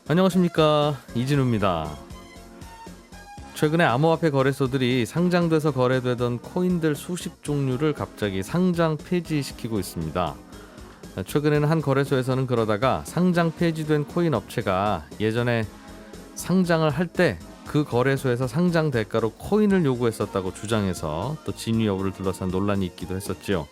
안녕하십니까, 이진우입니다. 최근에 암호화폐 거래소들이 상장돼서 거래되던 코인들 수십 종류를 갑자기 상장 폐지시키고 있습니다. 최근에는 한 거래소에서는 그러다가 상장 폐지된 코인 업체가 예전에 상장을 할 때 그 거래소에서 상장 대가로 코인을 요구했었다고 주장해서 또 진위 여부를 둘러싼 논란이 있기도 했었죠.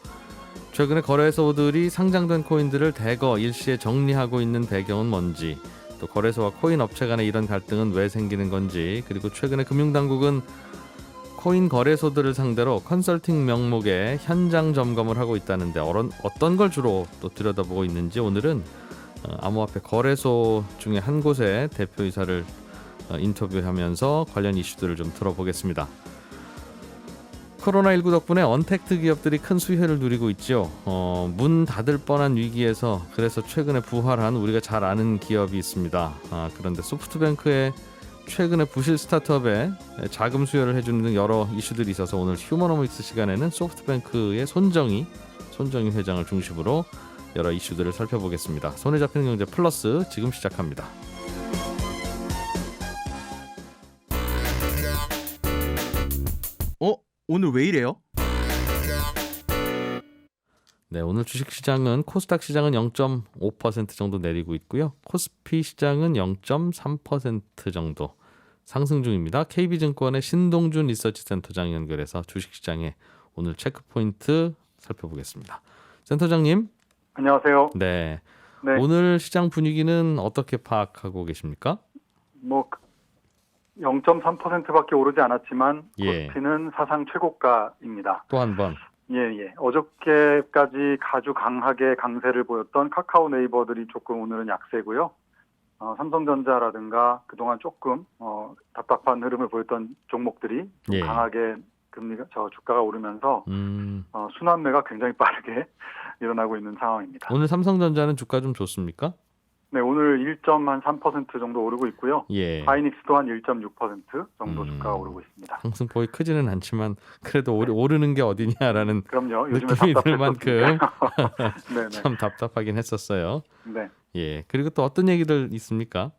최근에 거래소들이 상장된 코인들을 대거 일시에 정리하고 있는 배경은 뭔지, 또 거래소와 코인 업체 간의 이런 갈등은 왜 생기는 건지, 그리고 최근에 금융당국은 코인 거래소들을 상대로 컨설팅 명목의 현장 점검을 하고 있다는데 어떤 걸 주로 또 들여다보고 있는지 오늘은 암호화폐 거래소 중에 한 곳의 대표이사를 인터뷰하면서 관련 이슈들을 좀 들어보겠습니다. 코로나19 덕분에 언택트 기업들이 큰 수혜를 누리고 있죠. 문 닫을 뻔한 위기에서 그래서 최근에 부활한 우리가 잘 아는 기업이 있습니다. 그런데 소프트뱅크의 최근에 부실 스타트업에 자금 수여를 해주는 등 여러 이슈들이 있어서 오늘 휴머노믹스 시간에는 소프트뱅크의 손정희 회장을 중심으로 여러 이슈들을 살펴보겠습니다. 손에 잡히는 경제 플러스 지금 시작합니다. 오늘 왜 이래요? 네, 오늘 주식시장은 코스닥 시장은 0.5% 정도 내리고 있고요. 코스피 시장은 0.3% 정도 상승 중입니다. KB증권의 신동준 리서치센터장 연결해서 주식시장의 오늘 체크포인트 살펴보겠습니다. 센터장님. 안녕하세요. 네. 네, 오늘 시장 분위기는 어떻게 파악하고 계십니까? 0.3%밖에 오르지 않았지만 예. 코스피는 사상 최고가입니다. 또 한 번. 예. 어저께까지 아주 강하게 강세를 보였던 카카오 네이버들이 조금 오늘은 약세고요. 삼성전자라든가 그동안 조금 답답한 흐름을 보였던 종목들이 좀 예. 강하게 주가가 오르면서 순환매가 굉장히 빠르게 일어나고 있는 상황입니다. 오늘 삼성전자는 주가 좀 좋습니까? 네, 오늘 1.3% 정도 오르고 있고요. 예. 하이닉스도 한 1.6% 정도 주가가 오르고 있습니다. 상승폭이 크지는 않지만 그래도 오르는 게 어디냐라는 그럼요. 요즘에 느낌이 들 만큼 네네. 참 답답하긴 했었어요. 네. 예. 그리고 또 어떤 얘기들 있습니까?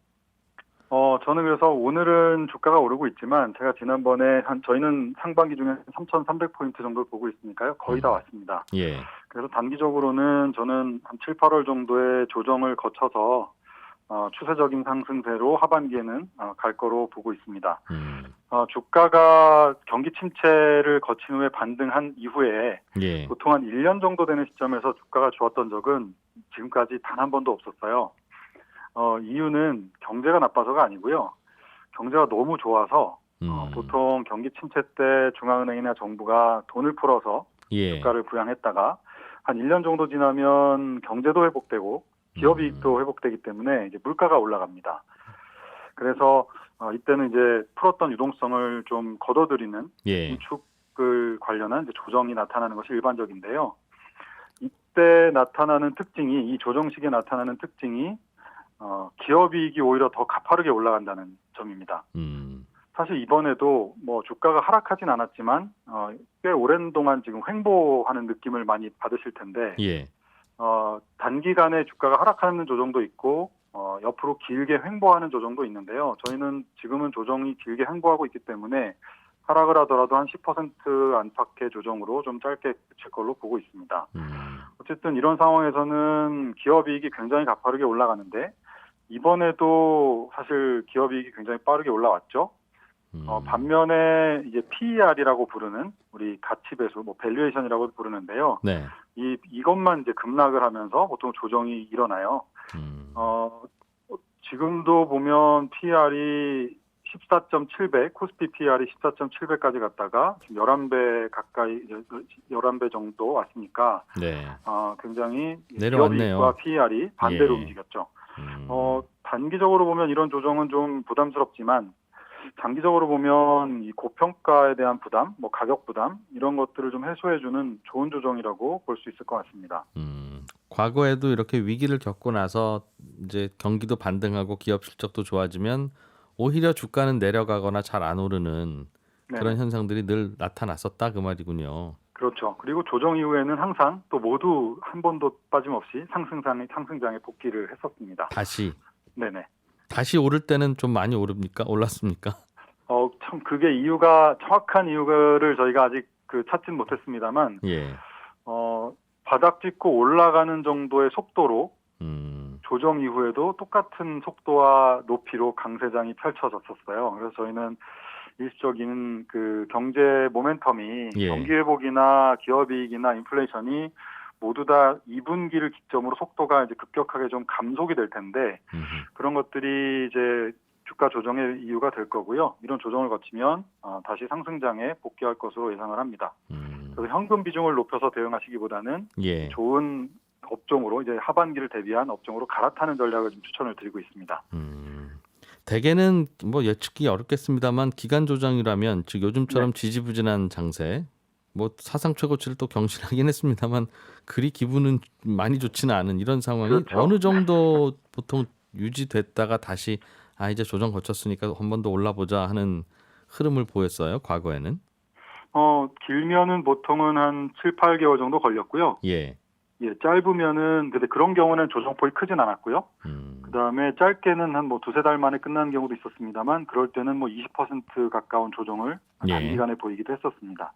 저는 그래서 오늘은 주가가 오르고 있지만 제가 지난번에 저희는 상반기 중에 3,300포인트 정도를 보고 있으니까요. 거의 다 왔습니다. 예. 그래서 단기적으로는 저는 한 7, 8월 정도의 조정을 거쳐서 추세적인 상승세로 하반기에는 갈 거로 보고 있습니다. 주가가 경기 침체를 거친 후에 반등한 이후에 예. 보통 한 1년 정도 되는 시점에서 주가가 좋았던 적은 지금까지 단 한 번도 없었어요. 이유는 경제가 나빠서가 아니고요. 경제가 너무 좋아서 보통 경기 침체 때 중앙은행이나 정부가 돈을 풀어서 예. 주가를 부양했다가 한 1년 정도 지나면 경제도 회복되고 기업 이익도 회복되기 때문에 이제 물가가 올라갑니다. 그래서 이때는 이제 풀었던 유동성을 좀 걷어들이는 예. 긴축을 관련한 이제 조정이 나타나는 것이 일반적인데요. 이때 나타나는 특징이 이 조정 시기에 나타나는 특징이 기업 이익이 오히려 더 가파르게 올라간다는 점입니다. 사실 이번에도 주가가 하락하진 않았지만 꽤 오랜 동안 지금 횡보하는 느낌을 많이 받으실 텐데 예. 단기간에 주가가 하락하는 조정도 있고 옆으로 길게 횡보하는 조정도 있는데요. 저희는 지금은 조정이 길게 횡보하고 있기 때문에 하락을 하더라도 한 10% 안팎의 조정으로 좀 짧게 그칠 걸로 보고 있습니다. 어쨌든 이런 상황에서는 기업 이익이 굉장히 가파르게 올라가는데 이번에도 사실 기업 이익이 굉장히 빠르게 올라왔죠. 반면에 이제 PER이라고 부르는 우리 가치 배수, 밸류에이션이라고 부르는데요. 네. 이것만 이제 급락을 하면서 보통 조정이 일어나요. 지금도 보면 PER이 14.7배, 코스피 PER이 14.7배까지 갔다가 지금 11배 가까이, 11배 정도 왔으니까, 네. 굉장히 내려왔네요. 기업이익과 PER이 반대로 예. 움직였죠. 단기적으로 보면 이런 조정은 좀 부담스럽지만, 장기적으로 보면 이 고평가에 대한 부담, 가격 부담, 이런 것들을 좀 해소해주는 좋은 조정이라고 볼 수 있을 것 같습니다. 과거에도 이렇게 위기를 겪고 나서 이제 경기도 반등하고 기업 실적도 좋아지면 오히려 주가는 내려가거나 잘 안 오르는 그런 현상들이 늘 나타났었다 그 말이군요. 그렇죠. 그리고 조정 이후에는 항상 또 모두 한 번도 빠짐없이 상승장에 복귀를 했었습니다. 다시. 네네. 다시 오를 때는 좀 많이 오릅니까? 올랐습니까? 참 그게 정확한 이유를 저희가 아직 찾진 못했습니다만, 예. 바닥 짚고 올라가는 정도의 속도로 음. 조정 이후에도 똑같은 속도와 높이로 강세장이 펼쳐졌었어요. 그래서 저희는 일시적인 경제 모멘텀이 예. 경기 회복이나 기업이익이나 인플레이션이 모두 다 2분기를 기점으로 속도가 이제 급격하게 좀 감속이 될 텐데, 음흠. 그런 것들이 이제 주가 조정의 이유가 될 거고요. 이런 조정을 거치면 다시 상승장에 복귀할 것으로 예상을 합니다. 그래서 현금 비중을 높여서 대응하시기보다는 예. 좋은 업종으로, 이제 하반기를 대비한 업종으로 갈아타는 전략을 좀 추천을 드리고 있습니다. 대개는 뭐 예측이 어렵겠습니다만 기간 조정이라면 즉 요즘처럼 네. 지지부진한 장세, 뭐 사상 최고치를 또 경신하긴 했습니다만 그리 기분은 많이 좋지는 않은 이런 상황이 그렇죠. 어느 정도 보통 유지됐다가 다시 이제 조정 거쳤으니까 한 번 더 올라보자 하는 흐름을 보였어요. 과거에는. 길면은 보통은 한 7, 8개월 정도 걸렸고요. 예. 예, 짧으면은, 근데 그런 경우는 조정폭이 크진 않았고요. 그다음에 짧게는 한 두세 달 만에 끝나는 경우도 있었습니다만, 그럴 때는 20% 가까운 조정을 예. 단기간에 보이기도 했었습니다.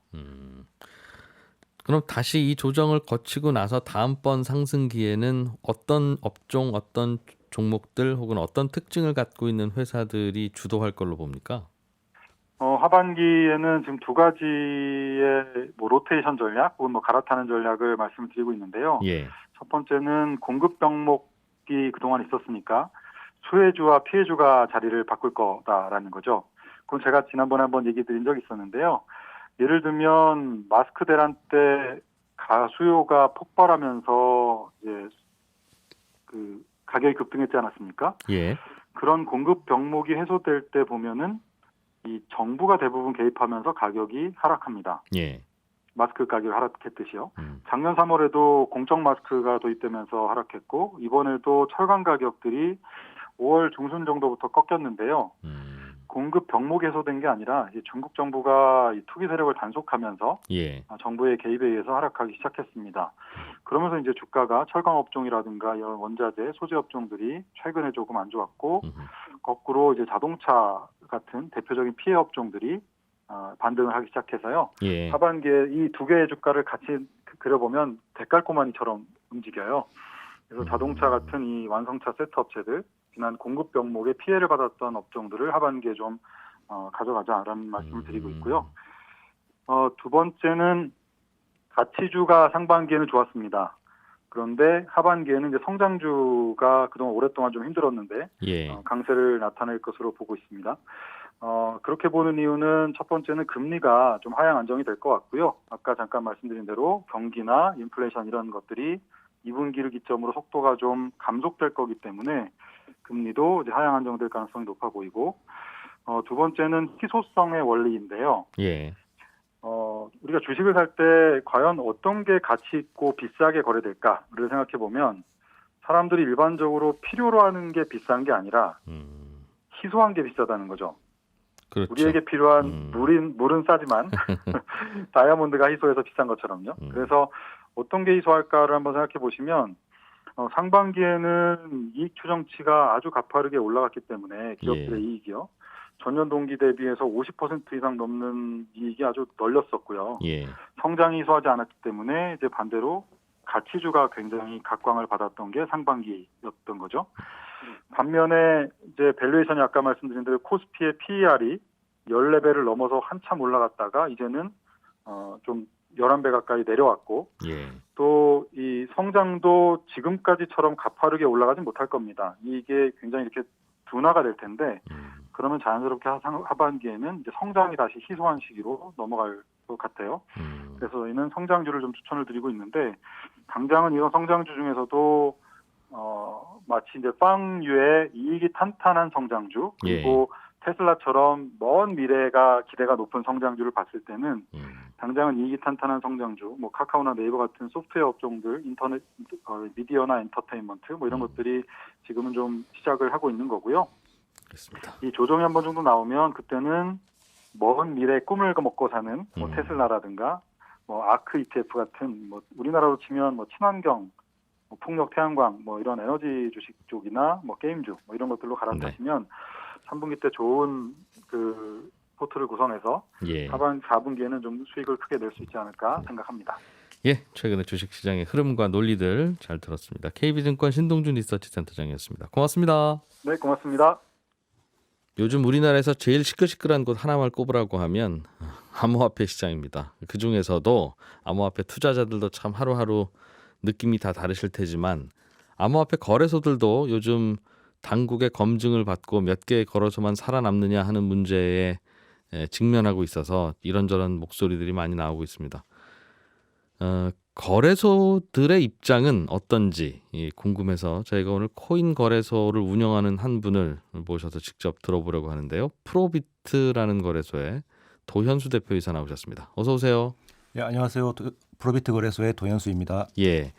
그럼 다시 이 조정을 거치고 나서 다음번 상승기에는 어떤 업종, 어떤 종목들 혹은 어떤 특징을 갖고 있는 회사들이 주도할 걸로 봅니까? 하반기에는 지금 두 가지의 로테이션 전략 혹은 갈아타는 전략을 말씀을 드리고 있는데요. 예. 첫 번째는 공급 병목이 그동안 있었으니까 수혜주와 피해주가 자리를 바꿀 거다라는 거죠. 그건 제가 지난번에 한번 얘기 드린 적이 있었는데요. 예를 들면 마스크 대란 때 수요가 폭발하면서 이제 가격이 급등했지 않았습니까? 예. 그런 공급 병목이 해소될 때 보면은 이 정부가 대부분 개입하면서 가격이 하락합니다. 예. 마스크 가격이 하락했듯이요. 작년 3월에도 공적 마스크가 도입되면서 하락했고, 이번에도 철강 가격들이 5월 중순 정도부터 꺾였는데요. 공급 병목이 해소된 게 아니라 이제 중국 정부가 이 투기 세력을 단속하면서 예. 정부의 개입에 의해서 하락하기 시작했습니다. 그러면서 이제 주가가 철강 업종이라든가 이런 원자재, 소재 업종들이 최근에 조금 안 좋았고, 거꾸로 이제 자동차 같은 대표적인 피해 업종들이 반등을 하기 시작해서요. 예. 하반기에 이 두 개의 주가를 같이 그려보면 대깔꼬마니처럼 움직여요. 그래서 자동차 같은 이 완성차 세트 업체들, 지난 공급 병목에 피해를 받았던 업종들을 하반기에 좀 가져가자라는 말씀을 드리고 있고요. 두 번째는 가치주가 상반기에는 좋았습니다. 그런데 하반기에는 이제 성장주가 그동안 오랫동안 좀 힘들었는데 예. 강세를 나타낼 것으로 보고 있습니다. 그렇게 보는 이유는 첫 번째는 금리가 좀 하향 안정이 될 것 같고요. 아까 잠깐 말씀드린 대로 경기나 인플레이션 이런 것들이 2분기를 기점으로 속도가 좀 감속될 거기 때문에 금리도 이제 하향 안정될 가능성이 높아 보이고, 두 번째는 희소성의 원리인데요. 예. 우리가 주식을 살 때 과연 어떤 게 가치 있고 비싸게 거래될까를 생각해 보면 사람들이 일반적으로 필요로 하는 게 비싼 게 아니라 희소한 게 비싸다는 거죠. 그렇죠. 우리에게 필요한 물은 싸지만 다이아몬드가 희소해서 비싼 것처럼요. 그래서 어떤 게 희소할까를 한번 생각해 보시면 상반기에는 이익 추정치가 아주 가파르게 올라갔기 때문에 기업들의 이익이요. 전년 동기 대비해서 50% 이상 넘는 이익이 아주 널렸었고요. 예. 성장이 희소하지 않았기 때문에 이제 반대로 가치주가 굉장히 각광을 받았던 게 상반기였던 거죠. 반면에 이제 밸류에이션이 아까 말씀드린 대로 코스피의 PER이 14배를 넘어서 한참 올라갔다가 이제는 좀 11배 가까이 내려왔고, 예. 또 이 성장도 지금까지처럼 가파르게 올라가진 못할 겁니다. 이게 굉장히 이렇게 둔화가 될 텐데, 그러면 자연스럽게 하반기에는 이제 성장이 다시 희소한 시기로 넘어갈 것 같아요. 그래서 저희는 성장주를 좀 추천을 드리고 있는데, 당장은 이런 성장주 중에서도 마치 이제 빵류의 이익이 탄탄한 성장주, 그리고 테슬라처럼 먼 미래가 기대가 높은 성장주를 봤을 때는 당장은 이익이 탄탄한 성장주, 카카오나 네이버 같은 소프트웨어 업종들, 인터넷, 미디어나 엔터테인먼트 이런 것들이 지금은 좀 시작을 하고 있는 거고요. 그렇습니다. 이 조정이 한 번 정도 나오면 그때는 먼 미래 꿈을 먹고 사는 테슬라라든가 아크 ETF 같은 우리나라로 치면 친환경 뭐 풍력, 태양광, 뭐 이런 에너지 주식 쪽이나 뭐 게임주 뭐 이런 것들로 갈아타시면 3분기 때 좋은 그 포트를 구성해서 예. 4분기에는 좀 수익을 크게 낼 수 있지 않을까 생각합니다. 예, 최근의 주식 시장의 흐름과 논리들 잘 들었습니다. KB증권 신동준 리서치센터장이었습니다. 고맙습니다. 네, 고맙습니다. 요즘 우리나라에서 제일 시끌시끌한 곳 하나만 꼽으라고 하면 암호화폐 시장입니다. 그 중에서도 암호화폐 투자자들도 참 하루하루 느낌이 다 다르실 테지만 암호화폐 거래소들도 요즘 당국의 검증을 받고 몇 개의 거래소만 살아남느냐 하는 문제에 직면하고 있어서 이런저런 목소리들이 많이 나오고 있습니다. 거래소들의 입장은 어떤지 궁금해서 저희가 오늘 코인 거래소를 운영하는 한 분을 모셔서 직접 들어보려고 하는데요. 프로비트라는 거래소의 도현수 대표이사 나오셨습니다. 어서 오세요. 예, 안녕하세요. 프로비트 거래소의 도현수입니다. 예.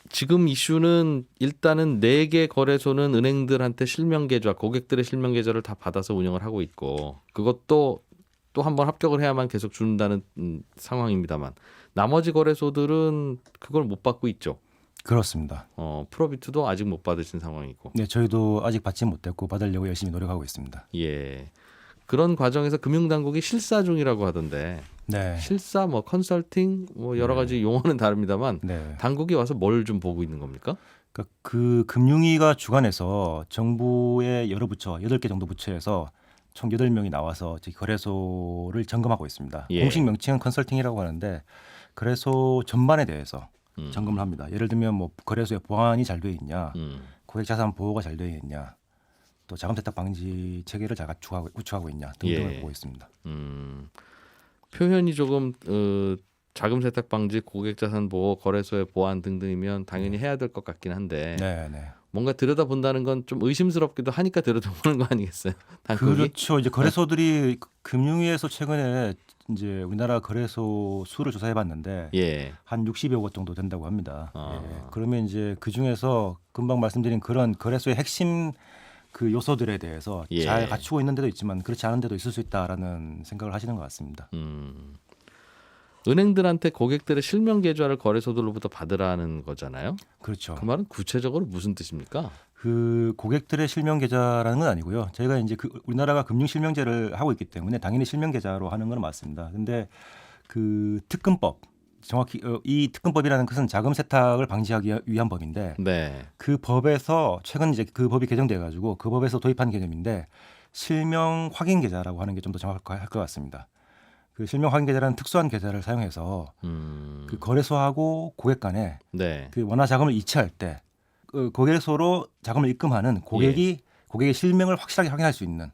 지금 이슈는 일단은 4개 거래소는 은행들한테 실명 계좌, 고객들의 실명 계좌를 다 받아서 운영을 하고 있고 그것도 또 한 번 합격을 해야만 계속 준다는 상황입니다만 나머지 거래소들은 그걸 못 받고 있죠. 그렇습니다. 프로비트도 아직 못 받으신 상황이고. 네, 저희도 아직 받지 못했고 받으려고 열심히 노력하고 있습니다. 예. 그런 과정에서 금융당국이 실사 중이라고 하던데 네. 실사 뭐 컨설팅 뭐 여러 가지 용어는 다릅니다만 네. 당국이 와서 뭘 좀 보고 있는 겁니까? 그러니까 그 금융위가 주관해서 정부의 여러 부처, 8개 정도 부처에서 총 8명이 나와서 저희 거래소를 점검하고 있습니다. 예. 공식 명칭은 컨설팅이라고 하는데 거래소 전반에 대해서 점검을 합니다. 예를 들면 뭐 거래소의 보안이 잘 되어 있냐, 고객 자산 보호가 잘 되어 있냐, 또 자금 세탁 방지 체계를 잘 구축하고 있냐 등등을 예. 보고 있습니다. 표현이 조금 자금 세탁 방지, 고객 자산 보호, 거래소의 보안 등등이면 당연히 해야 될 것 같긴 한데 네, 네. 뭔가 들여다본다는 건 좀 의심스럽기도 하니까 들여다보는 거 아니겠어요? 당국이? 그렇죠. 이제 거래소들이 금융위에서 최근에 이제 우리나라 거래소 수를 조사해봤는데 예. 한 60여 곳 정도 된다고 합니다. 아. 예. 그러면 이제 그 중에서 금방 말씀드린 그런 거래소의 핵심 그 요소들에 대해서 예. 잘 갖추고 있는 데도 있지만 그렇지 않은 데도 있을 수 있다라는 생각을 하시는 것 같습니다. 은행들한테 고객들의 실명 계좌를 거래소들로부터 받으라는 거잖아요. 그렇죠. 그 말은 구체적으로 무슨 뜻입니까? 그 고객들의 실명 계좌라는 건 아니고요. 저희가 이제 우리나라가 금융 실명제를 하고 있기 때문에 당연히 실명 계좌로 하는 건 맞습니다. 근데 그 특근법 정확히 이 특근법이라는 것은 자금 세탁을 방지하기 위한 법인데 네. 그 법에서 최근 이제 그 법이 개정돼 가지고 그 법에서 도입한 개념인데 실명 확인 계좌라고 하는 게 좀 더 정확할 것 같습니다. 그 실명 확인 계좌라는 특수한 계좌를 사용해서 그 거래소하고 고객 간에 네. 그 원화 자금을 이체할 때 그 거래소로 자금을 입금하는 고객의 실명을 확실하게 확인할 수 있는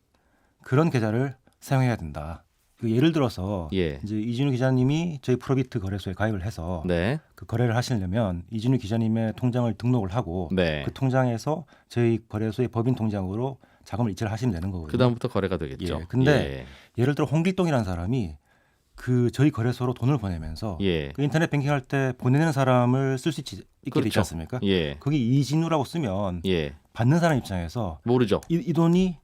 그런 계좌를 사용해야 된다. 그 예를 들어서 예. 이제 이진우 기자님이 저희 프로비트 거래소에 가입을 해서 네. 그 거래를 하시려면 이진우 기자님의 통장을 등록을 하고 네. 그 통장에서 저희 거래소의 법인 통장으로 자금을 이체를 하시면 되는 거거든요. 그다음부터 거래가 되겠죠. 예. 근데 예를 들어 홍길동이라는 사람이 그 저희 거래소로 돈을 보내면서 예. 그 인터넷 뱅킹할 때 보내는 사람을 쓸 수 있게 그렇죠. 되지 않습니까? 예. 거기 이진우라고 쓰면 예. 받는 사람 입장에서 모르죠. 이 돈이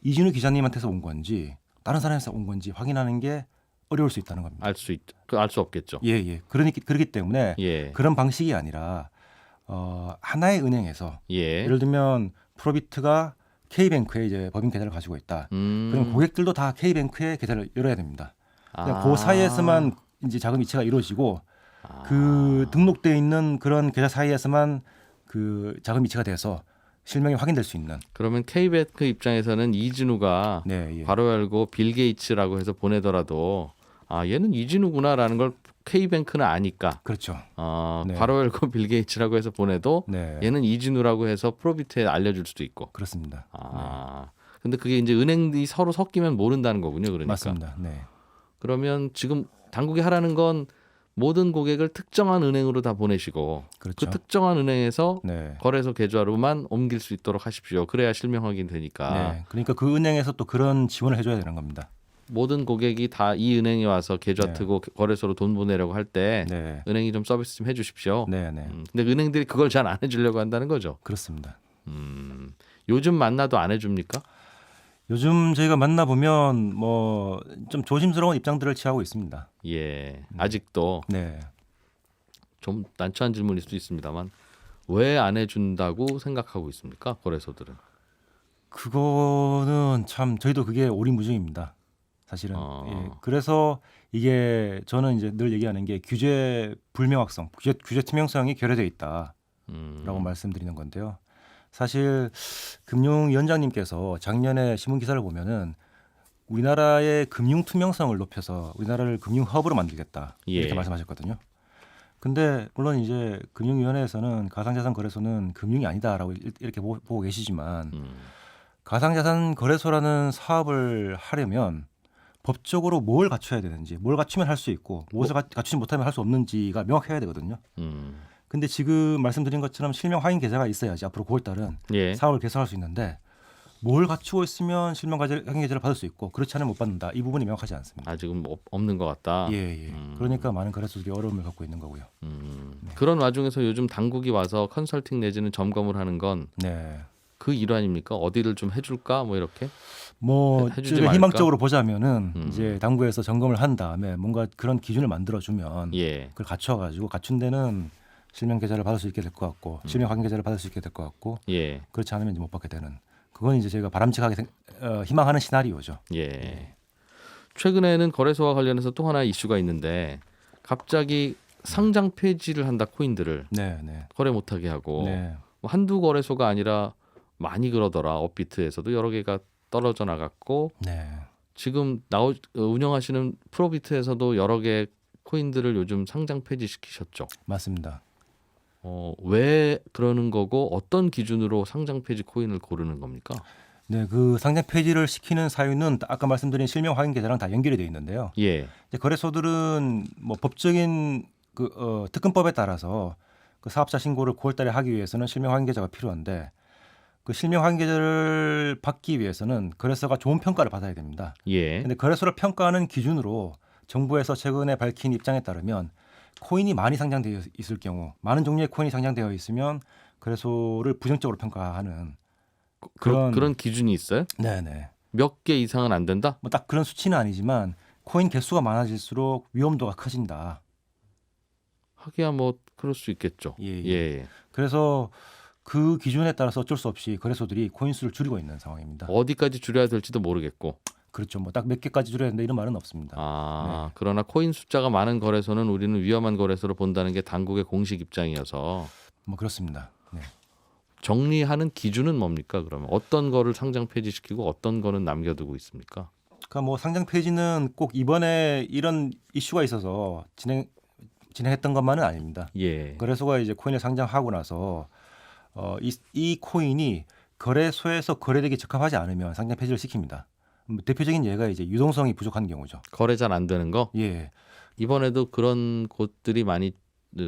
이진우 기자님한테서 온 건지 다른 사람에서 온 건지 확인하는 게 어려울 수 있다는 겁니다. 알 수 없겠죠. 예. 그렇기 때문에 예. 그런 방식이 아니라 하나의 은행에서 예. 예를 들면 프로비트가 K뱅크에 이제 법인 계좌를 가지고 있다. 그럼 고객들도 다 K뱅크에 계좌를 열어야 됩니다. 그냥 그 사이에서만 이제 자금 이체가 이루어지고 그 등록돼 있는 그런 계좌 사이에서만 그 자금 이체가 돼서 실명이 확인될 수 있는. 그러면 K뱅크 입장에서는 이진우가 네, 예. 바로 알고 빌 게이츠라고 해서 보내더라도 얘는 이진우구나라는 걸 K뱅크는 아니까 그렇죠. 네. 바로 알고 빌 게이츠라고 해서 보내도 네. 얘는 이진우라고 해서 프로비트에 알려줄 수도 있고. 그렇습니다. 근데 그게 이제 은행이 서로 섞이면 모른다는 거군요. 그러니까. 맞습니다. 네. 그러면 지금 당국이 하라는 건 모든 고객을 특정한 은행으로 다 보내시고 그렇죠. 그 특정한 은행에서 네. 거래소 계좌로만 옮길 수 있도록 하십시오. 그래야 실명 확인 되니까. 네. 그러니까 그 은행에서 또 그런 지원을 해줘야 되는 겁니다. 모든 고객이 다 이 은행에 와서 계좌 네. 트고 거래소로 돈 보내려고 할 때 네. 은행이 좀 서비스 좀 해주십시오. 네, 네. 근데 은행들이 그걸 잘 안 해주려고 한다는 거죠. 그렇습니다. 요즘 만나도 안 해줍니까? 요즘 저희가 만나 보면 뭐 좀 조심스러운 입장들을 취하고 있습니다. 예, 아직도 네. 좀 난처한 질문일 수도 있습니다만 왜 안 해준다고 생각하고 있습니까? 거래소들은. 그거는 참 저희도 그게 오리무중입니다. 사실은. 예. 그래서 이게 저는 이제 늘 얘기하는 게 규제 불명확성, 규제 투명성이 결여되어 있다라고 말씀드리는 건데요. 사실 금융위원장님께서 작년에 신문 기사를 보면은 우리나라의 금융 투명성을 높여서 우리나라를 금융 허브로 만들겠다 이렇게 예. 말씀하셨거든요. 근데 물론 이제 금융위원회에서는 가상자산 거래소는 금융이 아니다라고 이렇게 보고 계시지만 가상자산 거래소라는 사업을 하려면 법적으로 뭘 갖춰야 되는지, 뭘 갖추면 할 수 있고 무엇을 갖추지 못하면 할 수 없는지가 명확해야 되거든요. 근데 지금 말씀드린 것처럼 실명 확인 계좌가 있어야지 앞으로 9월 달은 예. 사업을 개설할 수 있는데 뭘 갖추고 있으면 실명 확인 계좌를 받을 수 있고 그렇지 않으면 못 받는다. 이 부분이 명확하지 않습니다. 아직은 없는 것 같다. 예, 예. 그러니까 많은 거래소들이 어려움을 겪고 있는 거고요. 그런 와중에서 요즘 당국이 와서 컨설팅 내지는 점검을 하는 건 그 네. 일환입니까? 어디를 좀 해줄까? 뭐 이렇게. 뭐 해주지 좀 말까? 희망적으로 보자면은 이제 당국에서 점검을 한 다음에 뭔가 그런 기준을 만들어주면 예. 그걸 갖춰가지고 갖춘 데는 실명 계좌를 받을 수 있게 될 것 같고 실명 확인 계좌를 받을 수 있게 될 것 같고 예. 그렇지 않으면 이제 못 받게 되는 그건 이제 저희가 바람직하게 희망하는 시나리오죠. 예. 최근에는 거래소와 관련해서 또 하나의 이슈가 있는데 갑자기 상장 폐지를 한다 코인들을 네, 네, 거래 못하게 하고 네, 뭐 한두 거래소가 아니라 많이 그러더라. 업비트에서도 여러 개가 떨어져 나갔고 네. 지금 운영하시는 프로비트에서도 여러 개 코인들을 요즘 상장 폐지시키셨죠. 맞습니다. 왜 그러는 거고 어떤 기준으로 상장 폐지 코인을 고르는 겁니까? 네, 그 상장 폐지를 시키는 사유는 아까 말씀드린 실명 확인 계좌랑 다 연결이 되어 있는데요. 예. 이제 거래소들은 뭐 법적인 특근법에 따라서 그 사업자 신고를 9월달에 하기 위해서는 실명 확인 계좌가 필요한데 그 실명 확인 계좌를 받기 위해서는 거래소가 좋은 평가를 받아야 됩니다. 예. 근데 거래소를 평가하는 기준으로 정부에서 최근에 밝힌 입장에 따르면 코인이 많이 상장되어 있을 경우 많은 종류의 코인이 상장되어 있으면 거래소를 부정적으로 평가하는 그런 기준이 있어요? 네네. 몇 개 이상은 안 된다? 뭐 딱 그런 수치는 아니지만 코인 개수가 많아질수록 위험도가 커진다. 하기야 뭐 그럴 수 있겠죠. 예, 예. 예. 그래서 그 기준에 따라서 어쩔 수 없이 거래소들이 코인 수를 줄이고 있는 상황입니다. 어디까지 줄여야 될지도 모르겠고. 그렇죠. 뭐 딱 몇 개까지 줄여야 된다 이런 말은 없습니다. 네. 그러나 코인 숫자가 많은 거래소는 우리는 위험한 거래소로 본다는 게 당국의 공식 입장이어서 뭐 그렇습니다. 네. 정리하는 기준은 뭡니까? 그러면 어떤 거를 상장 폐지시키고 어떤 거는 남겨두고 있습니까? 그러니까 뭐 상장 폐지는 꼭 이번에 이런 이슈가 있어서 진행했던 것만은 아닙니다. 예. 거래소가 이제 코인을 상장하고 나서 이 코인이 거래소에서 거래되기 적합하지 않으면 상장 폐지를 시킵니다. 대표적인 예가 이제 유동성이 부족한 경우죠. 거래 잘 안 되는 거? 예. 이번에도 그런 곳들이 많이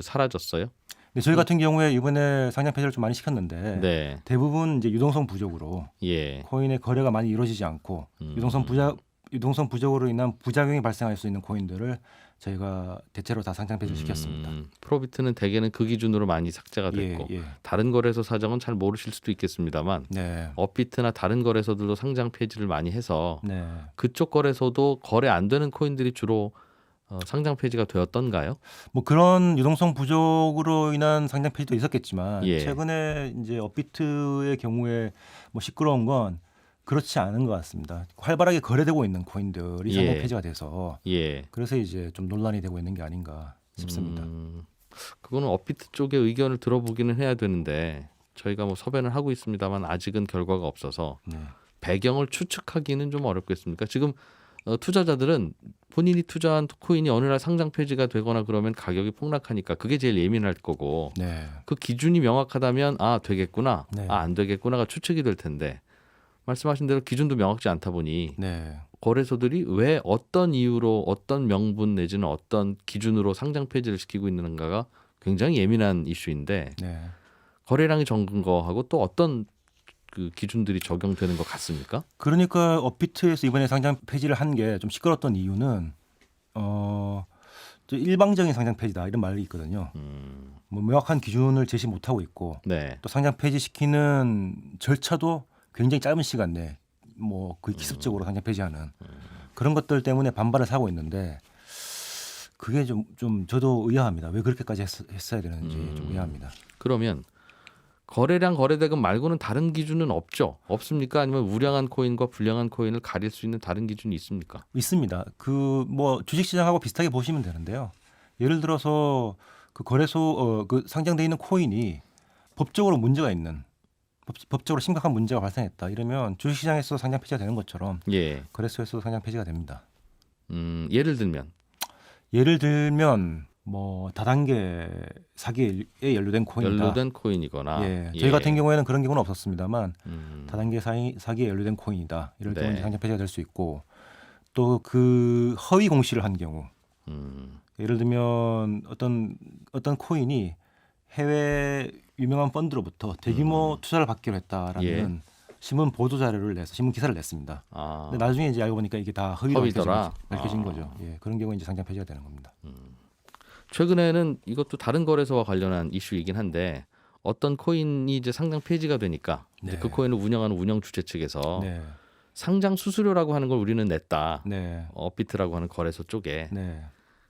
사라졌어요? 근데 저희 같은 경우에 이번에 상장 폐지를 좀 많이 시켰는데 네. 대부분 이제 유동성 부족으로 예. 코인의 거래가 많이 이루어지지 않고 유동성 부족으로 인한 부작용이 발생할 수 있는 코인들을 저희가 대체로 다 상장 폐지를 시켰습니다. 프로비트는 대개는 그 기준으로 많이 삭제가 됐고 예. 다른 거래소 사정은 잘 모르실 수도 있겠습니다만 네. 업비트나 다른 거래소들도 상장 폐지를 많이 해서 네. 그쪽 거래소도 거래 안 되는 코인들이 주로 상장 폐지가 되었던가요? 뭐 그런 유동성 부족으로 인한 상장 폐지도 있었겠지만 예. 최근에 이제 업비트의 경우에 뭐 시끄러운 건 그렇지 않은 것 같습니다. 활발하게 거래되고 있는 코인들이 상장 예. 폐지가 돼서 예. 그래서 이제 좀 논란이 되고 있는 게 아닌가 싶습니다. 그거는 업비트 쪽의 의견을 들어보기는 해야 되는데 저희가 뭐 섭외는 하고 있습니다만 아직은 결과가 없어서 네. 배경을 추측하기는 좀 어렵겠습니까? 지금 투자자들은 본인이 투자한 코인이 어느 날 상장 폐지가 되거나 그러면 가격이 폭락하니까 그게 제일 예민할 거고 네. 그 기준이 명확하다면 되겠구나, 네. 안 되겠구나가 추측이 될 텐데 말씀하신 대로 기준도 명확지 않다 보니 네. 거래소들이 왜 어떤 이유로 어떤 명분 내지는 어떤 기준으로 상장 폐지를 시키고 있는가가 굉장히 예민한 이슈인데 네. 거래량이 적은 거하고 또 어떤 그 기준들이 적용되는 것 같습니까? 그러니까 업비트에서 이번에 상장 폐지를 한 게 좀 시끄러웠던 이유는 일방적인 상장 폐지다 이런 말이 있거든요. 뭐 명확한 기준을 제시 못하고 있고 네. 또 상장 폐지시키는 절차도 굉장히 짧은 시간 내에 뭐 거의 기습적으로 상장 폐지하는 그런 것들 때문에 반발을 사고 있는데 그게 좀 저도 의아합니다. 왜 그렇게까지 했어야 되는지 좀 의아합니다. 그러면 거래량 거래대금 말고는 다른 기준은 없습니까? 아니면 우량한 코인과 불량한 코인을 가릴 수 있는 다른 기준이 있습니까? 있습니다. 그 뭐 주식시장하고 비슷하게 보시면 되는데요. 예를 들어서 그 거래소 그 상장돼 있는 코인이 법적으로 문제가 있는 법적으로 심각한 문제가 발생했다 이러면 주식시장에서 상장 폐지가 되는 것처럼 예. 거래소에서도 상장 폐지가 됩니다. 예를 들면 뭐 다단계 사기에 연루된 코인이다. 코인이거나 예, 저희 같은 경우에는 그런 경우는 없었습니다만 다단계 사기에 연루된 코인이다. 이럴 경우 네. 이제 상장 폐지가 될 수 있고 또 그 허위 공시를 한 경우 예를 들면 어떤 코인이 해외 유명한 펀드로부터 대규모 투자를 받기로 했다라는 예. 신문 보도 자료를 내서 신문 기사를 냈습니다. 아, 근데 나중에 이제 알고 보니까 이게 다 허위로 허위더라? 밝혀진 아. 거죠. 예, 그런 경우에 이제 상장 폐지가 되는 겁니다. 최근에는 이것도 다른 거래소와 관련한 이슈이긴 한데 어떤 코인이 이제 상장 폐지가 되니까 이제 네. 그 코인을 운영하는 운영 주체 측에서 네, 상장 수수료라고 하는 걸 우리는 냈다. 네, 업비트라고 하는 거래소 쪽에. 네,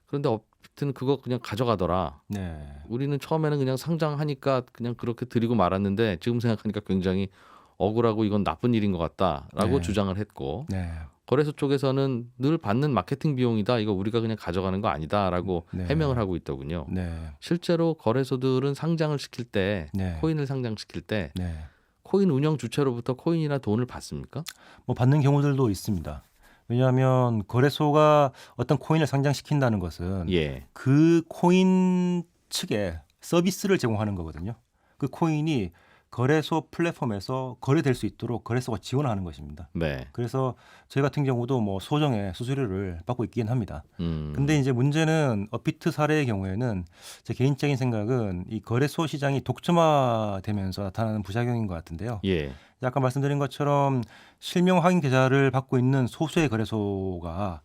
그런데 업비트는 그거 그냥 가져가더라. 네, 우리는 처음에는 그냥 상장하니까 그냥 그렇게 드리고 말았는데 지금 생각하니까 굉장히 억울하고 이건 나쁜 일인 것 같다라고 네. 주장을 했고 네, 거래소 쪽에서는 늘 받는 마케팅 비용이다. 이거 우리가 그냥 가져가는 거 아니다라고 네. 해명을 하고 있더군요. 네, 실제로 거래소들은 상장을 시킬 때 네, 코인을 상장시킬 때 네. 코인 운영 주체로부터 코인이나 돈을 받습니까? 뭐 받는 경우들도 있습니다. 왜냐하면 거래소가 어떤 코인을 상장시킨다는 것은 예. 그 코인 측에 서비스를 제공하는 거거든요. 그 코인이 거래소 플랫폼에서 거래될 수 있도록 거래소가 지원하는 것입니다. 네. 그래서 저희 같은 경우도 뭐 소정의 수수료를 받고 있긴 합니다. 음. 근데 이제 문제는 업비트 사례의 경우에는 제 개인적인 생각은 이 거래소 시장이 독점화되면서 나타나는 부작용인 것 같은데요. 예. 아까 말씀드린 것처럼 실명 확인 계좌를 받고 있는 소수의 거래소가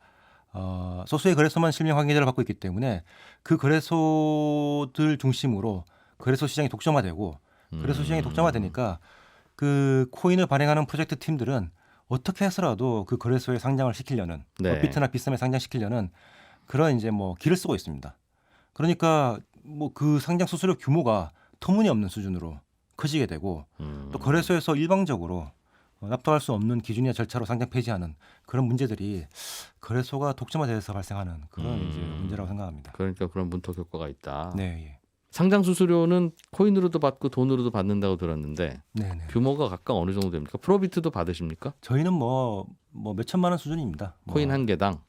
소수의 거래소만 실명 확인 계좌를 받고 있기 때문에 그 거래소들 중심으로 거래소 시장이 독점화되고 거래소 시장이 독점화되니까 그 코인을 발행하는 프로젝트 팀들은 어떻게 해서라도 그 거래소에 상장을 시키려는 네. 업비트나 비썸에 상장시키려는 그런 이제 뭐 길을 쓰고 있습니다. 그러니까 뭐 그 상장 수수료 규모가 터무니없는 수준으로 커지게 되고 또 거래소에서 일방적으로 납득할 수 없는 기준이나 절차로 상장 폐지하는 그런 문제들이 거래소가 독점화돼서 발생하는 그런 이제 문제라고 생각합니다. 그러니까 그런 문턱 효과가 있다. 네, 예. 상장 수수료는 코인으로도 받고 돈으로도 받는다고 들었는데 네, 네. 규모가 각각 어느 정도 됩니까? 프로비트도 받으십니까? 저희는 뭐 몇 천만 원 수준입니다. 뭐, 코인 한 개당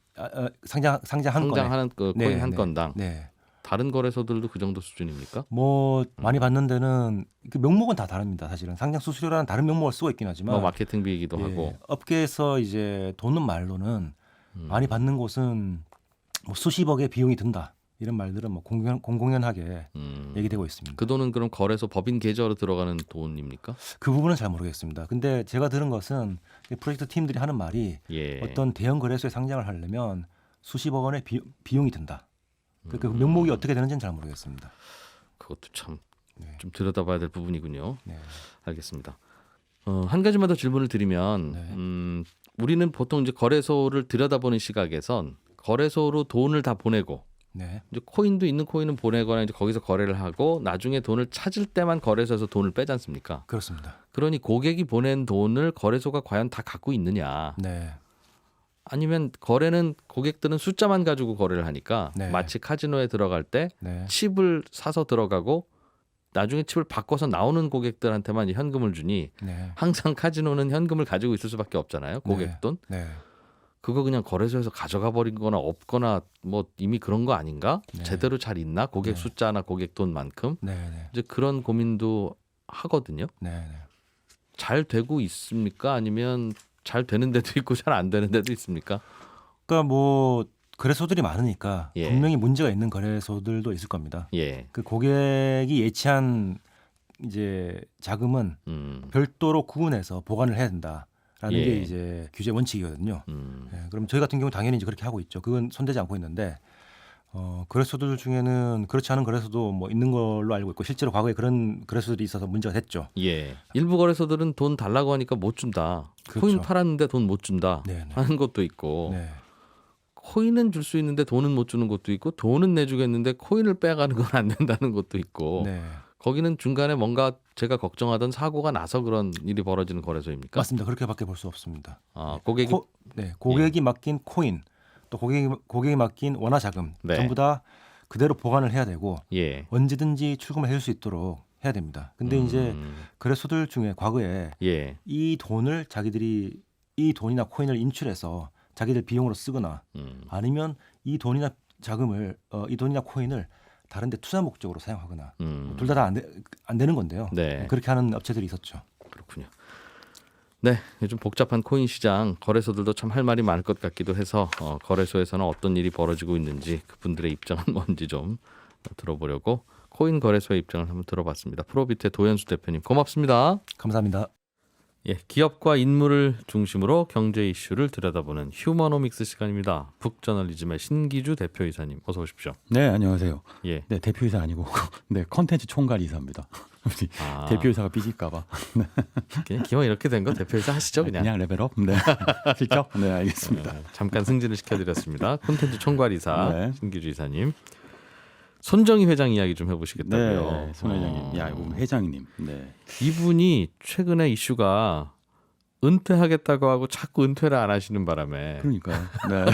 상장 한 건에. 상장하는 그 네, 코인 한 네, 건당 네. 다른 거래소들도 그 정도 수준입니까? 뭐 많이 받는 데는 그 명목은 다 다릅니다. 사실은 상장 수수료라는 다른 명목을 쓰고 있긴 하지만 뭐 마케팅비이기도 예, 하고 업계에서 이제 돈은 말로는 많이 받는 곳은 뭐 수십억의 비용이 든다 이런 말들은 뭐 공공연하게 얘기되고 있습니다. 그 돈은 그럼 거래소 법인 계좌로 들어가는 돈입니까? 그 부분은 잘 모르겠습니다. 근데 제가 들은 것은 프로젝트 팀들이 하는 말이 예. 어떤 대형 거래소에 상장을 하려면 수십억 원의 비용이 든다. 그 명목이 어떻게 되는지는 잘 모르겠습니다. 그것도 참 좀 네. 들여다봐야 될 부분이군요. 네. 알겠습니다. 한 가지만 더 질문을 드리면 네. 우리는 보통 이제 거래소를 들여다보는 시각에선 거래소로 돈을 다 보내고 네. 이제 코인도 있는 코인은 보내거나 이제 거기서 거래를 하고 나중에 돈을 찾을 때만 거래소에서 돈을 빼지 않습니까? 그렇습니다. 그러니 고객이 보낸 돈을 거래소가 과연 다 갖고 있느냐? 네. 아니면 거래는 고객들은 숫자만 가지고 거래를 하니까 네. 마치 카지노에 들어갈 때 네. 칩을 사서 들어가고 나중에 칩을 바꿔서 나오는 고객들한테만 이제 현금을 주니 네. 항상 카지노는 현금을 가지고 있을 수밖에 없잖아요. 고객 돈. 네. 그거 그냥 거래소에서 가져가 버린 거나 없거나 뭐 이미 그런 거 아닌가? 네. 제대로 잘 있나? 고객 네. 숫자나 고객 돈만큼. 네. 네. 이제 그런 고민도 하거든요. 네. 네. 잘 되고 있습니까? 아니면 잘 되는 데도 있고 잘 안 되는 데도 있습니까? 그러니까 뭐 거래소들이 많으니까 예. 분명히 문제가 있는 거래소들도 있을 겁니다. 예. 그 고객이 예치한 이제 자금은 음. 별도로 구분해서 보관을 해야 된다라는 예. 게 이제 규제 원칙이거든요. 예, 그럼 저희 같은 경우 당연히 이제 그렇게 하고 있죠. 그건 손대지 않고 있는데 거래소들 중에는 그렇지 않은 거래소도 뭐 있는 걸로 알고 있고 실제로 과거에 그런 거래소들이 있어서 문제가 됐죠. 예. 일부 거래소들은 돈 달라고 하니까 못 준다. 그렇죠. 코인 팔았는데 돈 못 준다 네네. 하는 것도 있고 네. 코인은 줄 수 있는데 돈은 못 주는 것도 있고 돈은 내주겠는데 코인을 빼가는 건 안 된다는 것도 있고 네. 거기는 중간에 뭔가 제가 걱정하던 사고가 나서 그런 일이 벌어지는 거래소입니까? 맞습니다. 그렇게밖에 볼 수 없습니다. 고객이 고객이 맡긴 코인 또 고객이 맡긴 원화 자금 네. 전부 다 그대로 보관을 해야 되고 예. 언제든지 출금을 해줄 수 있도록 해야 됩니다. 근데 이제 거래소들 중에 과거에 예. 이 돈을 자기들이 이 돈이나 코인을 인출해서 자기들 비용으로 쓰거나 아니면 이 돈이나 자금을 이 돈이나 코인을 다른데 투자 목적으로 사용하거나 둘 다 안 되는 건데요. 네. 그렇게 하는 업체들이 있었죠. 그렇군요. 네, 요즘 복잡한 코인 시장 거래소들도 참 할 말이 많을 것 같기도 해서 거래소에서는 어떤 일이 벌어지고 있는지 그분들의 입장은 뭔지 좀 들어보려고 코인 거래소의 입장을 한번 들어봤습니다. 프로비트의 도현수 대표님 고맙습니다. 감사합니다. 예, 기업과 인물을 중심으로 경제 이슈를 들여다보는 휴머노믹스 시간입니다. 북저널리즘의 신기주 대표이사님 어서 오십시오. 네, 안녕하세요. 예. 네, 대표이사 아니고 네, 컨텐츠 총괄 이사입니다. 대표이사가 삐질까봐. 그냥 기왕 이렇게 된 거 대표이사 하시죠 그냥. 레벨업. 네, 실적. 네, 알겠습니다. 잠깐 승진을 시켜드렸습니다. 콘텐츠 총괄 이사 네. 신기주 이사님. 손정희 회장 이야기 좀 해보시겠다고요. 네, 손 회장님, 야, 회장님. 네, 이분이 최근에 이슈가 은퇴하겠다고 하고 자꾸 은퇴를 안 하시는 바람에 그러니까요. 네.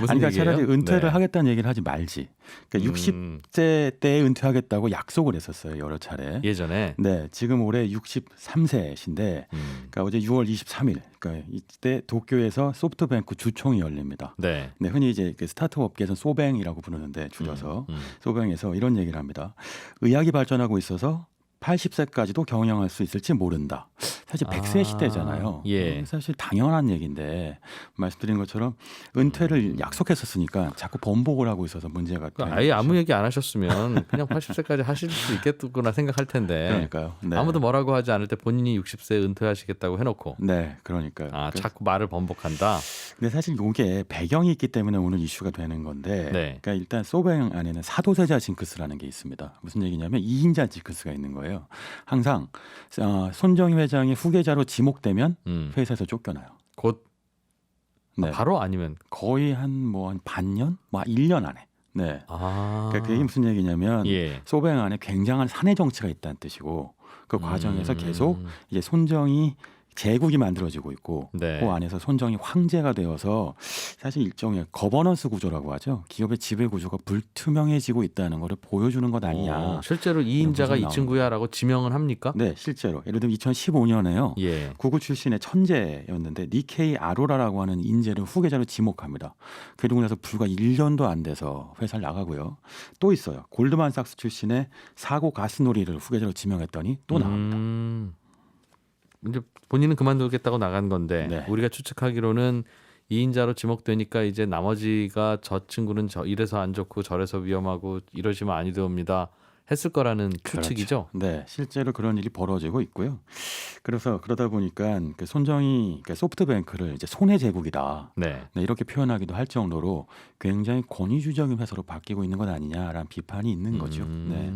무슨 그러니까 얘기예요? 차라리 은퇴를 네. 하겠다는 얘기를 하지 말지. 그러니까 60세 때 은퇴하겠다고 약속을 했었어요 여러 차례. 예전에 네, 지금 올해 63세신데, 그러니까 어제 6월 23일, 그러니까 이때 도쿄에서 소프트뱅크 주총이 열립니다. 네. 네, 흔히 이제 그 스타트업 업계에서는 소뱅이라고 부르는데 줄여서 소뱅에서 이런 얘기를 합니다. 의학이 발전하고 있어서 80세까지도 경영할 수 있을지 모른다. 사실 100세 시대잖아요. 예. 사실 당연한 얘기인데 말씀드린 것처럼 은퇴를 약속했었으니까 자꾸 번복을 하고 있어서 문제가 되는 아예 거죠. 아무 얘기 안 하셨으면 그냥 80세까지 하실 수 있겠구나 생각할 텐데 그러니까요. 네. 아무도 뭐라고 하지 않을 때 본인이 60세 은퇴하시겠다고 해놓고 네, 그러니까요. 자꾸 말을 번복한다. 근데 사실 이게 배경이 있기 때문에 오늘 이슈가 되는 건데, 네. 그러니까 일단 소뱅 안에는 사도세자 징크스라는 게 있습니다. 무슨 얘기냐면 2인자 징크스가 있는 거예요. 항상 손정희 회장의 후계자로 지목되면 회사에서 쫓겨나요. 곧 네. 바로 아니면 거의 한 반년, 1년 안에. 네. 그러니까 그게 무슨 얘기냐면 예. 소뱅 안에 굉장한 사내 정치가 있다는 뜻이고 그 과정에서 계속 이제 손정희 제국이 만들어지고 있고 네. 그 안에서 손정희 황제가 되어서 사실 일종의 거버넌스 구조라고 하죠. 기업의 지배 구조가 불투명해지고 있다는 것을 보여주는 것 아니냐. 실제로 2인자가 이 나오는 친구야라고 지명은 합니까? 네, 실제로 예를 들면 2015년에요. 예. 구글 출신의 천재였는데 니케이 아로라라고 하는 인재를 후계자로 지목합니다. 그리고 나서 불과 1년도 안 돼서 회사를 나가고요. 또 있어요. 골드만삭스 출신의 사고 가스노리를 후계자로 지명했더니 또 나옵니다. 이제 본인은 그만두겠다고 나간 건데 네. 우리가 추측하기로는 2인자로 지목되니까 이제 나머지가 저 친구는 이래서 안 좋고 저래서 위험하고 이러시면 아니 됩니다 했을 거라는 추측이죠. 그렇죠. 네, 실제로 그런 일이 벌어지고 있고요. 그래서 그러다 보니까 그 손정희 소프트뱅크를 이제 손해 제국이다. 네. 네, 이렇게 표현하기도 할 정도로 굉장히 권위주의적인 회사로 바뀌고 있는 것 아니냐라는 비판이 있는 거죠. 네.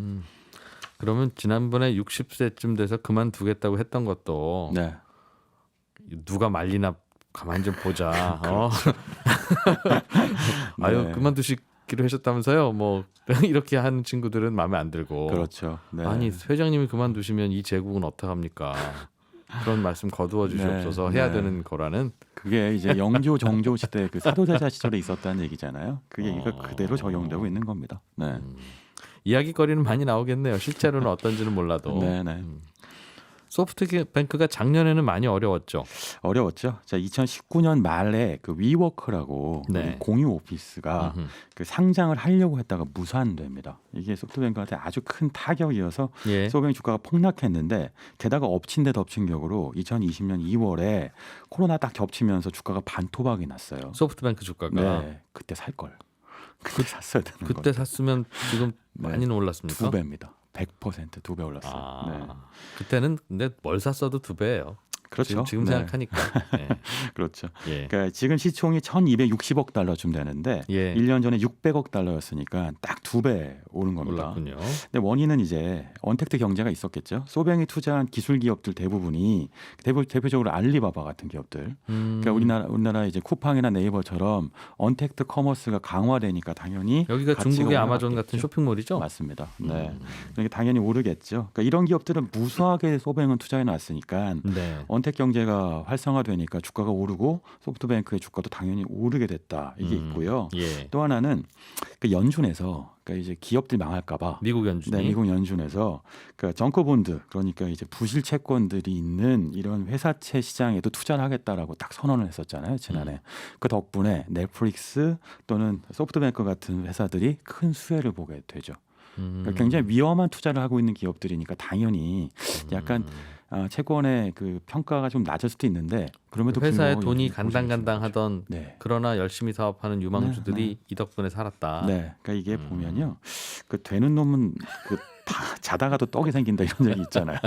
그러면 지난번에 60세쯤 돼서 그만두겠다고 했던 것도 네. 누가 말리나 가만히 좀 보자. 네. 아유 그만두시기로 하셨다면서요. 뭐 이렇게 하는 친구들은 마음에 안 들고. 그렇죠. 네. 아니 회장님이 그만두시면 이 제국은 어떡합니까? 그런 말씀 거두어 주시옵소서 네. 해야 네. 되는 거라는. 그게 이제 영조 정조 시대 그 사도세자 시절에 있었다는 얘기잖아요. 그 얘기가 그대로 적용되고 있는 겁니다. 네. 이야기거리는 많이 나오겠네요. 실제로는 어떤지는 몰라도. 네. 소프트뱅크가 작년에는 많이 어려웠죠. 어려웠죠. 자, 2019년 말에 그 위워크라고 네. 공유 오피스가 그 상장을 하려고 했다가 무산됩니다. 이게 소프트뱅크한테 아주 큰 타격이어서 예. 소프트뱅크 주가가 폭락했는데 게다가 엎친 데 덮친 격으로 2020년 2월에 코로나 딱 겹치면서 주가가 반토막이 났어요. 소프트뱅크 주가가. 네, 그때 살 걸. 그때 샀어야 되는 거. 그때 샀으면 지금 많이는 올랐습니까? 2배입니다. 100% 2배 올랐어요. 아, 네. 그때는 근데 뭘 샀어도 2배예요. 그렇죠. 지금 네. 생각하니까. 예. 그렇죠. 예. 그러니까 지금 시총이 1,260억 달러쯤 되는데 예. 1년 전에 600억 달러였으니까 딱 2배 오른 겁니다. 올랐군요. 근데 원인은 이제 언택트 경제가 있었겠죠. 소뱅이 투자한 기술 기업들 대부분이 대표적으로 알리바바 같은 기업들. 그러니까 우리나라 이제 쿠팡이나 네이버처럼 언택트 커머스가 강화되니까 당연히 여기가 가치가 중국의 아마존 올라갔겠죠. 같은 쇼핑몰이죠? 맞습니다. 네. 그러니까 당연히 오르겠죠. 그러니까 이런 기업들은 무수하게 소뱅은 투자해 놨으니까 네. 언택 경제가 활성화되니까 주가가 오르고 소프트뱅크의 주가도 당연히 오르게 됐다. 이게 있고요. 예. 또 하나는 그 연준에서 그러니까 이제 기업들 망할까봐 미국 연준이. 네, 미국 연준에서 그러니까 정커본드 그러니까 이제 부실 채권들이 있는 이런 회사채 시장에도 투자를 하겠다라고 딱 선언을 했었잖아요 지난해. 그 덕분에 넷플릭스 또는 소프트뱅크 같은 회사들이 큰 수혜를 보게 되죠. 그러니까 굉장히 위험한 투자를 하고 있는 기업들이니까 당연히 약간 채권의 그 평가가 좀 낮을 수도 있는데 그럼에도 회사에 불구하고 돈이 여전히 간당간당하던 네. 그러나 열심히 사업하는 유망주들이 네. 이 덕분에 살았다. 네, 그러니까 이게 보면요, 그 되는 놈은 그 자다가도 떡이 생긴다 이런 얘기 있잖아요.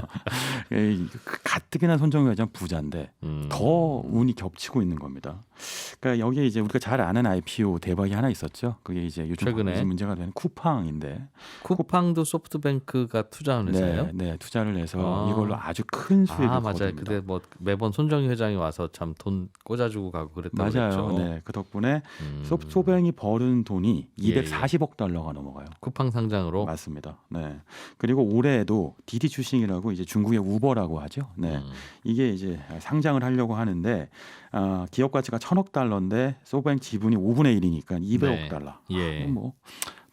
그 가뜩이나 손정희 회장 부자인데 더 운이 겹치고 있는 겁니다. 그러니까 여기에 이제 우리가 잘 아는 IPO 대박이 하나 있었죠. 그게 이제 요즘 최근에 문제가 되는 쿠팡인데 쿠팡도 소프트뱅크가 투자한 회사예요? 네, 투자를 해서 이걸로 아주 큰 수익을 맞아요. 거둡니다. 그때 뭐 매번 손정희 회장이 와서 참 돈 꽂아주고 가고 그랬다고 맞아요. 그랬죠. 네, 그 덕분에 소뱅이 벌은 돈이 예, 240억 달러가 넘어가요. 쿠팡 상장으로. 맞습니다. 네. 그리고 올해에도 디디 추싱이라고 이제 중국의 우버라고 하죠. 네. 이게 이제 상장을 하려고 하는데 기업 가치가 1,000억 달러인데 소뱅 지분이 5분의 1이니까 200억 네. 달러. 예. 뭐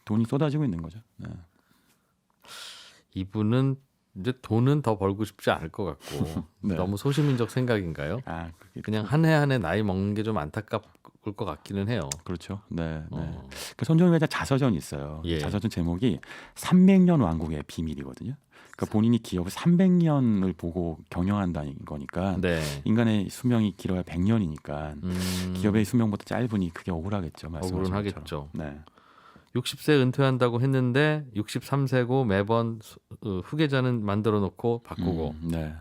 돈이 쏟아지고 있는 거죠. 네. 이분은 이제 돈은 더 벌고 싶지 않을 것 같고 네. 너무 소시민적 생각인가요? 그냥 한 해 한 해 나이 먹는 게 좀 안타까울 것 같기는 해요. 그렇죠. 네. 네. 그 손정희 회장 자서전이 있어요. 예. 자서전 제목이 300년 왕국의 비밀이거든요. 그러니까 본인이 기업을 300년을 보고 경영한다는 거니까 네. 인간의 수명이 길어야 100년이니까 기업의 수명보다 짧으니 그게 억울하겠죠. 말씀하신 것처럼. 억울하겠죠. 네. 60세 은퇴한다고 했는데 63세고 매번 후계자는 만들어 놓고 바꾸고 네.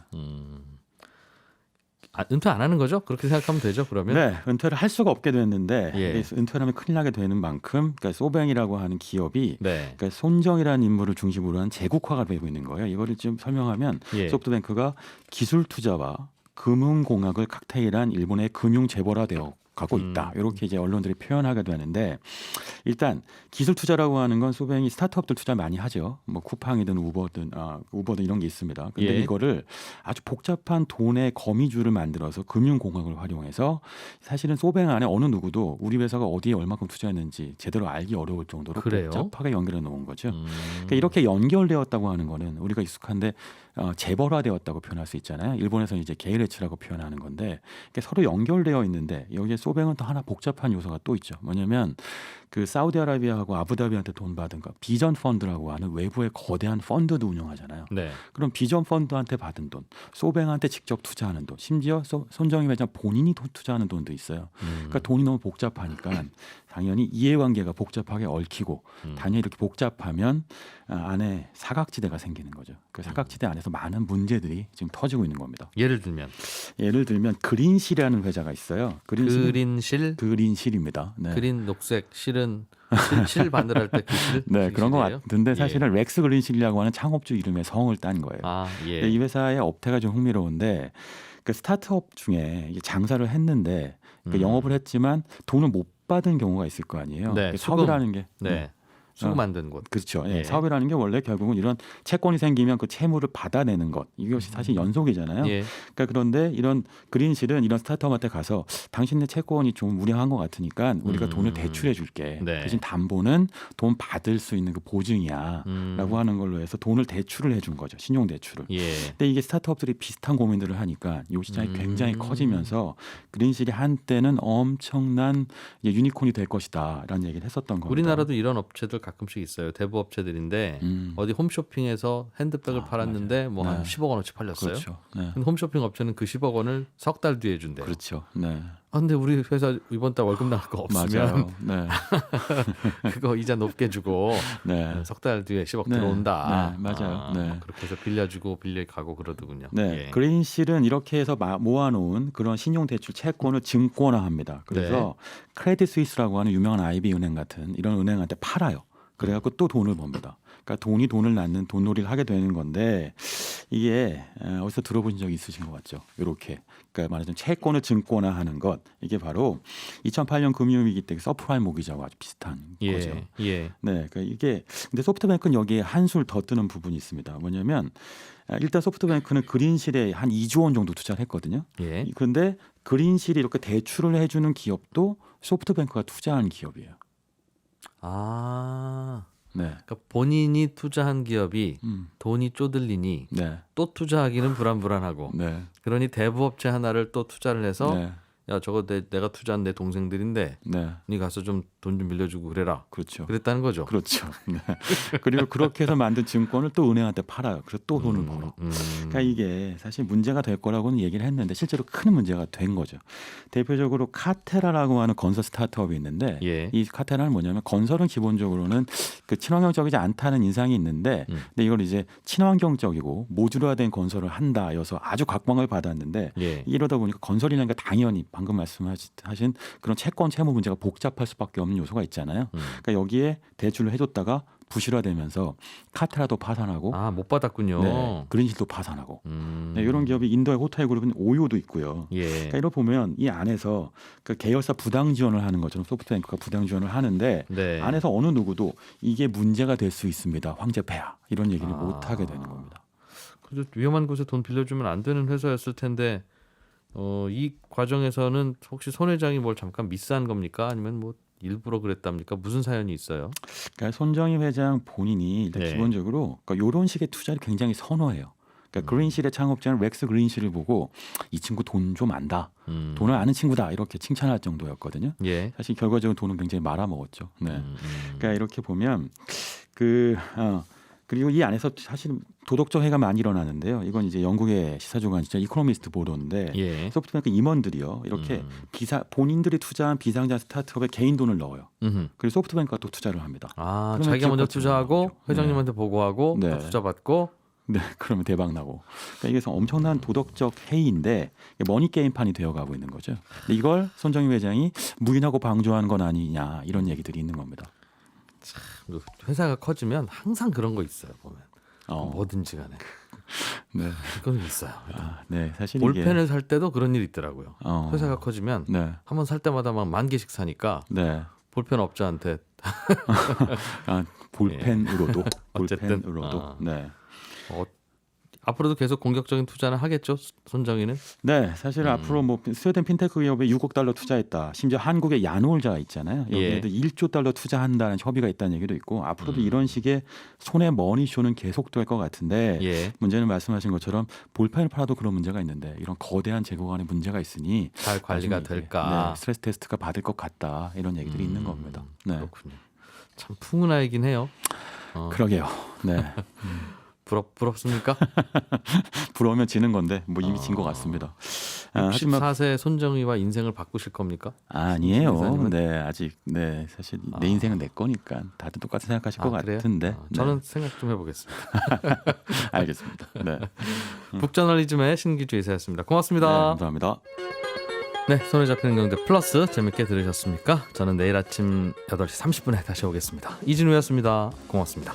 은퇴 안 하는 거죠? 그렇게 생각하면 되죠. 그러면 네, 은퇴를 할 수가 없게 됐는데 예. 은퇴를 하면 큰일 나게 되는 만큼 그러니까 소뱅이라고 하는 기업이 네. 그러니까 손정이라는 인물을 중심으로 한 제국화가 되고 있는 거예요. 이거를 좀 설명하면 예. 소프트뱅크가 기술 투자와 금융공학을 칵테일한 일본의 금융 재벌화되어 가고 있다. 이렇게 이제 언론들이 표현하게 되는데 일단 기술 투자라고 하는 건 소뱅이 스타트업들 투자 많이 하죠. 뭐 쿠팡이든 우버든 이런 게 있습니다. 근데 예. 이거를 아주 복잡한 돈의 거미줄을 만들어서 금융공학을 활용해서 사실은 소뱅 안에 어느 누구도 우리 회사가 어디에 얼마큼 투자했는지 제대로 알기 어려울 정도로 그래요? 복잡하게 연결해 놓은 거죠. 그러니까 이렇게 연결되었다고 하는 거는 우리가 익숙한데 재벌화되었다고 표현할 수 있잖아요. 일본에서는 이제 게이레츠라고 표현하는 건데 그러니까 서로 연결되어 있는데 여기에 소뱅은 또 하나 복잡한 요소가 또 있죠. 뭐냐면 그 사우디아라비아하고 아부다비한테 돈 받은 거 비전 펀드라고 하는 외부의 거대한 펀드도 운영하잖아요. 네. 그럼 비전 펀드한테 받은 돈, 소뱅한테 직접 투자하는 돈, 심지어 손정희 회장 본인이 투자하는 돈도 있어요. 그러니까 돈이 너무 복잡하니까 당연히 이해관계가 복잡하게 얽히고 당연히 이렇게 복잡하면 안에 사각지대가 생기는 거죠. 그 사각지대 안에서 많은 문제들이 지금 터지고 있는 겁니다. 예를 들면 그린실이라는 회사가 있어요. 그린실입니다. 네. 그린 녹색 실은 실 바늘할 때 그 실. 네, 그런 것 실이에요? 같은데 사실은 렉스 그린실이라고 하는 창업주 이름의 성을 딴 거예요. 예. 근데 이 회사의 업태가 좀 흥미로운데 그 스타트업 중에 장사를 했는데 그 영업을 했지만 돈을 못 받은 경우가 있을 거 아니에요. 네, 그 사업이라는 게 네. 수고 만든 곳. 그렇죠. 예. 사업이라는 게 원래 결국은 이런 채권이 생기면 그 채무를 받아내는 것 이것이 사실 연속이잖아요. 예. 그러니까 그런데 이런 그린실은 이런 스타트업한테 가서 당신네 채권이 좀 무량한 것 같으니까 우리가 돈을 대출해 줄게. 네. 대신 담보는 돈 받을 수 있는 그 보증이야라고 하는 걸로 해서 돈을 대출을 해준 거죠. 신용 대출을. 예. 근데 이게 스타트업들이 비슷한 고민들을 하니까 이 시장이 굉장히 커지면서 그린실이 한때는 엄청난 유니콘이 될 것이다라는 얘기를 했었던 겁니다. 우리나라도 이런 업체들 가끔씩 있어요. 대부 업체들인데 어디 홈쇼핑에서 핸드백을 팔았는데 뭐 한 10억 원어치 팔렸어요. 그렇죠. 네. 근데 홈쇼핑 업체는 그 10억 원을 석 달 뒤에 준대요. 그렇죠. 네. 근데 우리 회사 이번 달 월급 나갈 거 없으면 맞아요. 네. 그거 이자 높게 주고 네. 석 달 뒤에 10억 네. 들어온다. 네, 맞아요. 네. 그렇게 해서 빌려주고 빌려가고 그러더군요. 네, 예. 그린실은 이렇게 해서 모아놓은 그런 신용대출 채권을 증권화합니다. 그래서 크레딧 스위스라고 하는 유명한 IB 은행 같은 이런 은행한테 팔아요. 그래갖고 또 돈을 법니다. 그러니까 돈이 돈을 낳는 돈놀이를 하게 되는 건데 이게 어디서 들어보신 적이 있으신 것 같죠? 이렇게 그러니까 말하자면 채권을 증권화하는 것 이게 바로 2008년 금융위기 때 서프라임 모기지하고 아주 비슷한 거죠. 예. 네, 그러니까 이게 근데 소프트뱅크는 여기에 한술 더 뜨는 부분이 있습니다. 뭐냐면 일단 소프트뱅크는 그린실에 한 2조 원 정도 투자를 했거든요. 예. 그런데 그린실이 이렇게 대출을 해주는 기업도 소프트뱅크가 투자한 기업이에요. 아. 네, 그러니까 본인이 투자한 기업이 음, 돈이 쪼들리니 네, 또 투자하기는 불안불안하고 네, 그러니 대부업체 하나를 또 투자를 해서 네, 야 저거 내가 투자한 내 동생들인데 네, 니 가서 좀 돈 좀 빌려주고 그래라. 그렇죠. 그랬다는 거죠. 그렇죠. 네. 그리고 그렇게 해서 만든 증권을 또 은행한테 팔아요. 그래서 또 돈을 벌어. 그러니까 이게 사실 문제가 될 거라고는 얘기를 했는데 실제로 큰 문제가 된 거죠. 대표적으로 카테라라고 하는 건설 스타트업이 있는데 예. 이 카테라는 뭐냐면 건설은 기본적으로는 그 친환경적이지 않다는 인상이 있는데 근데 이걸 이제 친환경적이고 모듈화된 건설을 한다여서 아주 각광을 받았는데 예. 이러다 보니까 건설이라는 게 당연히 방금 말씀하신 그런 채권 채무 문제가 복잡할 수밖에 없는 요소가 있잖아요. 그러니까 여기에 대출을 해줬다가 부실화되면서 카테라도 파산하고 못 받았군요. 네, 그린실도 파산하고 네, 이런 기업이 인도의 호텔 그룹은 오요도 있고요. 예. 그러니까 이러 보면 이 안에서 그 계열사 부당 지원을 하는 것처럼 소프트뱅크가 부당 지원을 하는데 네. 안에서 어느 누구도 이게 문제가 될 수 있습니다. 황제폐하 이런 얘기를 못 하게 되는 겁니다. 그래도 위험한 곳에 돈 빌려주면 안 되는 회사였을 텐데 이 과정에서는 혹시 손 회장이 뭘 잠깐 미스한 겁니까? 아니면 뭐 일부러 그랬답니까? 무슨 사연이 있어요? 그러니까 손정희 회장 본인이 일단 네. 기본적으로 그러니까 이런 식의 투자를 굉장히 선호해요. 그러니까 그린실의 창업자는 렉스 그린실을 보고 이 친구 돈 좀 안다. 돈을 아는 친구다. 이렇게 칭찬할 정도였거든요. 예. 사실 결과적으로 돈은 굉장히 말아먹었죠. 네. 그러니까 이렇게 보면 그리고 이 안에서 사실 도덕적 해가 많이 일어나는데요. 이건 이제 영국의 시사주간지죠. 이코노미스트 보도인데 예. 소프트뱅크 임원들이요. 이렇게 본인들이 투자한 비상자 스타트업에 개인 돈을 넣어요. 그리고 소프트뱅크가 또 투자를 합니다. 자기가 그러면 먼저 기업가치가 투자하고 나오죠. 회장님한테 보고하고 네. 또 투자 받고 네, 그러면 대박 나고. 그러니까 이게 엄청난 도덕적 해이인데 머니 게임판이 되어가고 있는 거죠. 근데 이걸 손정희 회장이 묵인하고 방조한 건 아니냐 이런 얘기들이 있는 겁니다. 회사가 커지면 항상 그런 거 있어요. 보면 어. 뭐든지 간에 네, 그건 있어요. 네, 사실 볼펜을 살 때도 그런 일이 있더라고요. 어. 회사가 커지면 네, 한 번 살 때마다 막 10,000개씩 사니까 네. 볼펜 업자한테 볼펜으로도 어쨌든, 볼펜으로도 네. 앞으로도 계속 공격적인 투자는 하겠죠. 손정희는. 네, 사실 앞으로 뭐 스웨덴 핀테크 기업에 6억 달러 투자했다. 심지어 한국의 야놀자 있잖아요. 여기에도 1조 달러 투자한다는 협의가 있다는 얘기도 있고 앞으로도 이런 식의 손해 머니쇼는 계속될 것 같은데 예. 문제는 말씀하신 것처럼 볼펜을 팔아도 그런 문제가 있는데 이런 거대한 재고 간의 문제가 있으니 잘 관리가 나중에 될까? 네, 스트레스 테스트가 받을 것 같다 이런 얘기들이 있는 겁니다. 네, 그렇군요. 참 풍은하이긴 해요. 그러게요. 네, 부럽습니까? 부러우면 지는 건데 뭐 이미 진 것 같습니다. 하지만 64세 손정희와 인생을 바꾸실 겁니까? 아니에요. 이사님은? 네, 아직 네 사실 내 인생은 내 거니까 다들 똑같이 생각하실 것 그래요? 같은데. 저는 생각 좀 해보겠습니다. 알겠습니다. 네, 북저널리즘의 신기주 이사였습니다. 네, 고맙습니다. 감사합니다. 네, 손에 잡히는 경제 플러스 재밌게 들으셨습니까? 저는 내일 아침 8시 30분에 다시 오겠습니다. 이진우였습니다. 고맙습니다.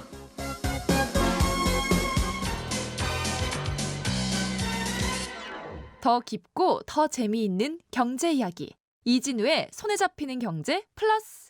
더 깊고 더 재미있는 경제 이야기 이진우의 손에 잡히는 경제 플러스.